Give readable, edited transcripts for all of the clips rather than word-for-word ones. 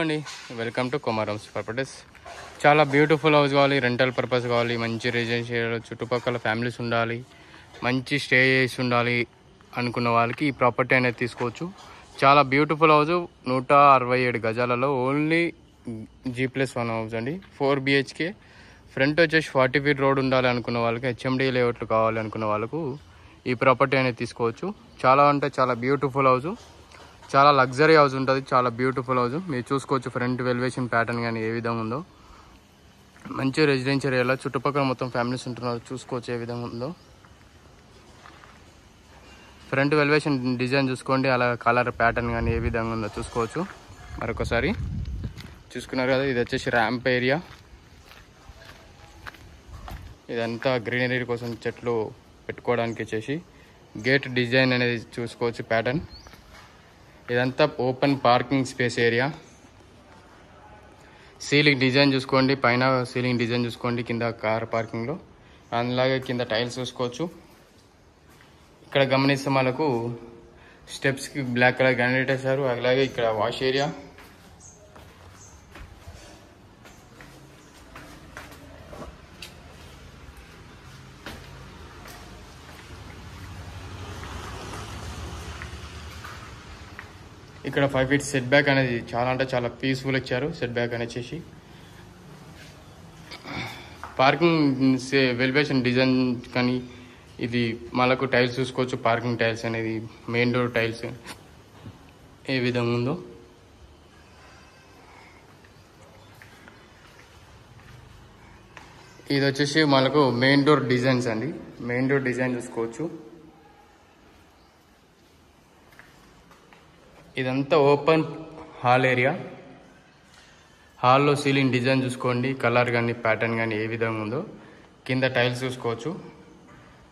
అండి welcome to కుమారమ్స్ properties. చాలా beautiful house కావాలి, రెంటల్ పర్పస్ కావాలి, మంచి రెసిడెన్షియల్ చుట్టుపక్కల ఫ్యామిలీస్ ఉండాలి, మంచి స్టే చేసి ఉండాలి అనుకున్న వాళ్ళకి ఈ ప్రాపర్టీ అనేది తీసుకోవచ్చు. చాలా బ్యూటిఫుల్ హౌస్, 167 గజాలలో ఓన్లీ G+1 హౌస్ అండి. 4 BHK, ఫ్రంట్ వచ్చేసి 40 feet రోడ్ ఉండాలి అనుకున్న వాళ్ళకి, HMD లేఅవుట్లు కావాలి అనుకున్న వాళ్ళకు ఈ ప్రాపర్టీ అనేది తీసుకోవచ్చు. చాలా అంటే చాలా బ్యూటిఫుల్ హౌస్, చాలా లగ్జరీ హౌస్ ఉంటుంది, చాలా బ్యూటిఫుల్ హౌస్. మీరు చూసుకోవచ్చు ఫ్రంట్ వెలివేషన్ ప్యాటర్న్ కానీ ఏ విధంగా ఉందో. మంచి రెసిడెన్షియల్ ఏరియా, చుట్టుపక్కల మొత్తం ఫ్యామిలీస్ ఉంటున్నారు, చూసుకోవచ్చు ఏ విధంగా ఉందో. ఫ్రంట్ వెలివేషన్ డిజైన్ చూసుకోండి, అలా కలర్ ప్యాటర్న్ కానీ ఏ విధంగా ఉందో చూసుకోవచ్చు. మరొకసారి చూసుకున్నారు కదా, ఇది వచ్చేసి ర్యాంప్ ఏరియా. ఇదంతా గ్రీనరీ కోసం చెట్లు పెట్టుకోవడానికి వచ్చేసి గేట్ డిజైన్ అనేది చూసుకోవచ్చు ప్యాటర్న్. ఇదంతా open parking space area. Ceiling design చూసుకోండి, పైన సీలింగ్ డిజైన్ చూసుకోండి, కింద కార్ పార్కింగ్లో. అలాగే కింద టైల్స్ చూసుకోవచ్చు. ఇక్కడ గమనిస్తే మనకు స్టెప్స్కి బ్లాక్ కలర్ గ్రానైట్ వేశారు. అలాగే ఇక్కడ వాష్ ఏరియా, ఇక్కడ 5 feet సెట్ బ్యాక్ అనేది చాలా అంటే చాలా పీస్ఫుల్ ఇచ్చారు. సెట్ బ్యాక్ అనేది వచ్చేసి పార్కింగ్ వెలివేషన్ డిజైన్ కానీ ఇది మనకు టైల్స్ చూసుకోవచ్చు. పార్కింగ్ టైల్స్ అనేది మెయిన్ డోర్ టైల్స్ ఏ విధంగా ఉందో. ఇది వచ్చేసి మనకు మెయిన్ డోర్ డిజైన్స్ అండి. మెయిన్ డోర్ డిజైన్ చూసుకోవచ్చు. ఇదంతా ఓపెన్ హాల్ ఏరియా. హాల్లో సీలింగ్ డిజైన్ చూసుకోండి, కలర్ కానీ ప్యాటర్న్ కానీ ఏ విధంగా ఉందో. కింద టైల్స్ చూసుకోవచ్చు.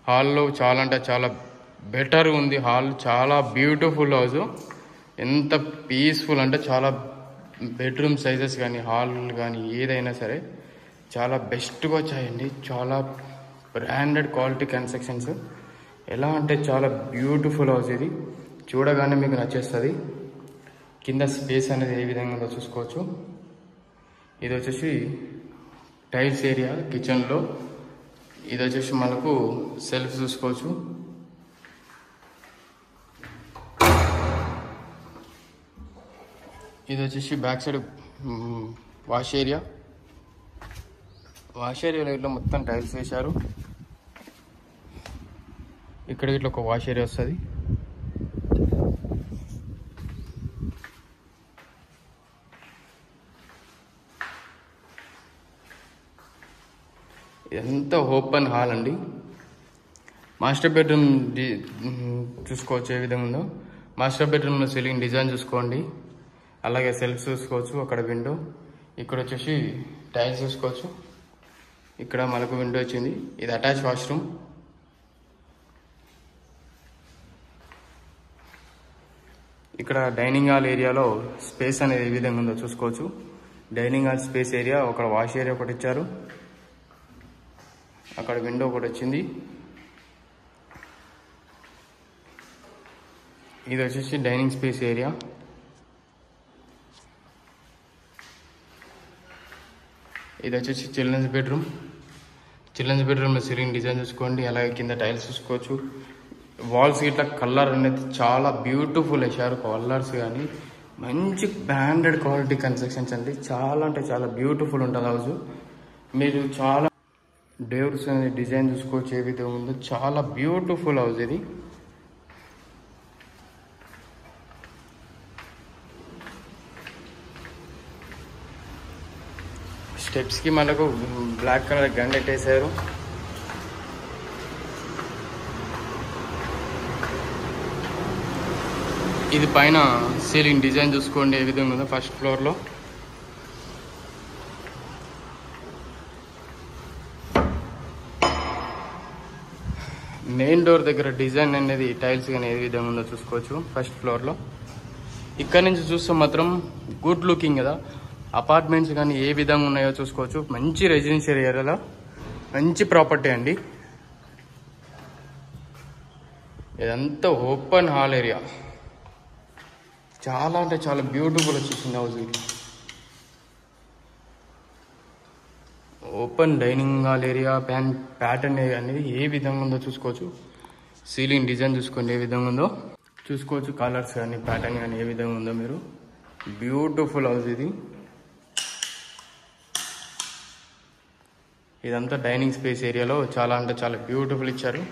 హాల్లో చాలా అంటే చాలా బెటర్ ఉంది. హాల్ చాలా బ్యూటిఫుల్ హౌస్, ఎంత పీస్ఫుల్ అంటే చాలా బెడ్రూమ్ సైజెస్ కానీ హాల్ కానీ ఏదైనా సరే చాలా బెస్ట్గా వచ్చాయండి. చాలా బ్రాండెడ్ క్వాలిటీ కన్స్ట్రక్షన్స్. ఎలా అంటే చాలా బ్యూటిఫుల్ హౌస్, ఇది చూడగానే మీకు నచ్చేస్తుంది. కింద స్పేస్ అనేది ఏ విధంగా ఉందో చూసుకోవచ్చు. ఇది వచ్చేసి టైల్స్ ఏరియా కిచెన్లో. ఇది వచ్చేసి మనకు సెల్ఫ్ చూసుకోవచ్చు. ఇది వచ్చేసి back side wash area. Wash ఏరియాలో ఇట్లా మొత్తం టైల్స్ వేశారు. ఇక్కడ ఇట్లా ఒక వాష్ ఏరియా వస్తుంది. ఇదంతా ఓపెన్ హాల్ అండి. మాస్టర్ బెడ్రూమ్ చూసుకోవచ్చు ఏ విధంగా ఉందో. మాస్టర్ బెడ్రూమ్లో సీలింగ్ డిజైన్ చూసుకోండి, అలాగే సెల్ఫ్ చూసుకోవచ్చు. అక్కడ విండో, ఇక్కడ వచ్చేసి టైల్స్ చూసుకోవచ్చు. ఇక్కడ మనకు విండో వచ్చింది. ఇది అటాచ్ వాష్రూమ్. ఇక్కడ డైనింగ్ హాల్ ఏరియాలో స్పేస్ అనేది ఏ విధంగా ఉందో చూసుకోవచ్చు. డైనింగ్ హాల్ స్పేస్ ఏరియా, ఒక వాష్ ఏరియా ఒకటి ఇచ్చారు. అక్కడ విండో ఒకటి వచ్చింది. ఇది వచ్చేసి డైనింగ్ స్పేస్ ఏరియా. ఇది వచ్చేసి చిల్డ్రన్స్ బెడ్రూమ్. చిల్డ్రన్స్ బెడ్రూమ్లో సీలింగ్ డిజైన్ చూసుకోండి, అలాగే కింద టైల్స్ చూసుకోవచ్చు. వాల్స్ ఇట్లా కలర్ అనేది చాలా బ్యూటిఫుల్ వేశారు. కలర్స్ కానీ మంచి బ్రాండెడ్ క్వాలిటీ కన్స్ట్రక్షన్స్ అండి. చాలా అంటే చాలా బ్యూటిఫుల్ ఉంటుంది హౌస్. మీరు చాలా డోర్స్ అనే డిజైన్ చూసుకోవచ్చు ఏ విధంగా ఉందో. చాలా బ్యూటిఫుల్ హౌస్ ఇది. స్టెప్స్కి మనకు బ్లాక్ కలర్ గ్రానైట్ వేసారు. ఇది పైన సీలింగ్ డిజైన్ చూసుకోండి ఏ విధంగా ఉందో. ఫస్ట్ ఫ్లోర్లో మెయిన్ డోర్ దగ్గర డిజైన్ అనేది టైల్స్ కానీ ఏ విధంగా ఉందో చూసుకోవచ్చు ఫస్ట్ ఫ్లోర్లో. ఇక్కడ నుంచి చూస్తే మాత్రం గుడ్ లుకింగ్ కదా. అపార్ట్మెంట్స్ కానీ ఏ విధంగా ఉన్నాయో చూసుకోవచ్చు. మంచి రెసిడెన్షియల్ ఏరియాలో మంచి ప్రాపర్టీ అండి. ఇదంతా ఓపెన్ హాల్ ఏరియా. చాలా అంటే చాలా బ్యూటిఫుల్ వచ్చేసింది హౌస్ ఇది. Open dining hall area pattern అనేది ఏ విధంగా ఉందో చూసుకోవచ్చు. సీలింగ్ డిజైన్ చూసుకోండి ఏ విధంగా ఉందో చూసుకోవచ్చు. కలర్స్ కానీ ప్యాటర్న్ కానీ ఏ విధంగా ఉందో మీరు. బ్యూటిఫుల్ హౌస్ ఇది. ఇదంతా డైనింగ్ స్పేస్ ఏరియాలో చాలా అంటే చాలా బ్యూటిఫుల్ ఇచ్చారు.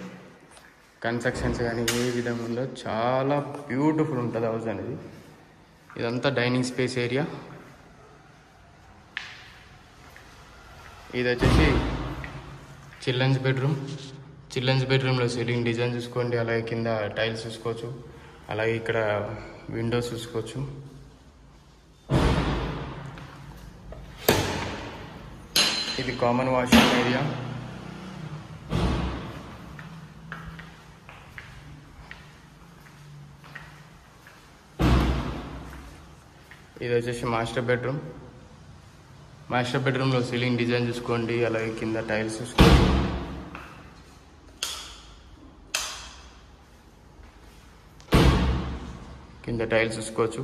కన్స్ట్రక్షన్స్ కానీ ఏ విధంగా ఉందో చాలా బ్యూటిఫుల్ ఉంటుంది హౌస్ అనేది. ఇదంతా డైనింగ్ స్పేస్ ఏరియా. ఇది వచ్చేసి చిల్డ్రన్స్ బెడ్రూమ్. చిల్డ్రన్స్ బెడ్రూమ్లో సీలింగ్ డిజైన్ చూసుకోండి. అలాగే కింద టైల్స్ చూసుకోవచ్చు. అలాగే ఇక్కడ విండోస్ చూసుకోవచ్చు. ఇది కామన్ వాష్రూమ్ ఏరియా. ఇది వచ్చేసి మాస్టర్ బెడ్రూమ్. మాస్టర్ బెడ్రూమ్లో సీలింగ్ డిజైన్ చూసుకోండి. అలాగే కింద టైల్స్ చూసుకోండి. కింద టైల్స్ చూసుకోవచ్చు.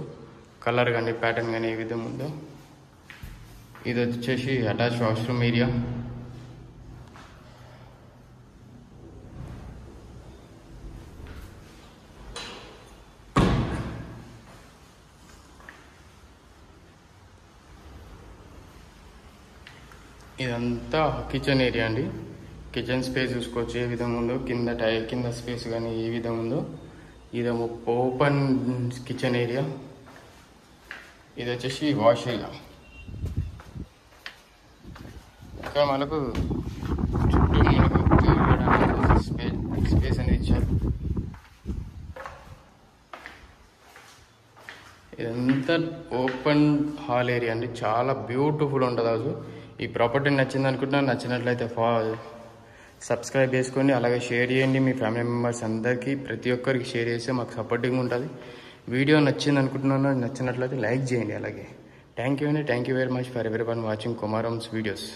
కలర్ కానీ ప్యాటర్న్ కానీ ఏ విధంగా ఉందో. ఇది వచ్చేసి అటాచ్ వాష్రూమ్ ఏరియా. ఇదంతా కిచెన్ ఏరియా అండి. కిచెన్ స్పేస్ చూసుకోవచ్చు ఏ విధంగా ఉందో. కింద స్పేస్ కానీ ఏ విధంగా ఉందో. ఇది ఓపెన్ కిచెన్ ఏరియా. ఇది వచ్చేసి వాష్ ఏరియా. ఇక్కడ మనకు చుట్టూ మనకు తిరగడానికి స్పేస్ అనేది ఇచ్చారు. ఇదంతా ఓపెన్ హాల్ ఏరియా అండి. చాలా బ్యూటిఫుల్ ఉంటుంది హౌస్. ఈ ప్రాపర్టీ నచ్చింది అనుకుంటున్నా. నచ్చినట్లయితే సబ్స్క్రైబ్ చేసుకోండి. అలాగే షేర్ చేయండి మీ ఫ్యామిలీ మెంబర్స్ అందరికీ. ప్రతి ఒక్కరికి షేర్ చేస్తే మాకు సపోర్టింగ్ ఉంటుంది. వీడియో నచ్చింది అనుకుంటున్నాను. నచ్చినట్లయితే లైక్ చేయండి. అలాగే థ్యాంక్ యూ అండి. Thank you very much for everyone watching Kumaram's videos.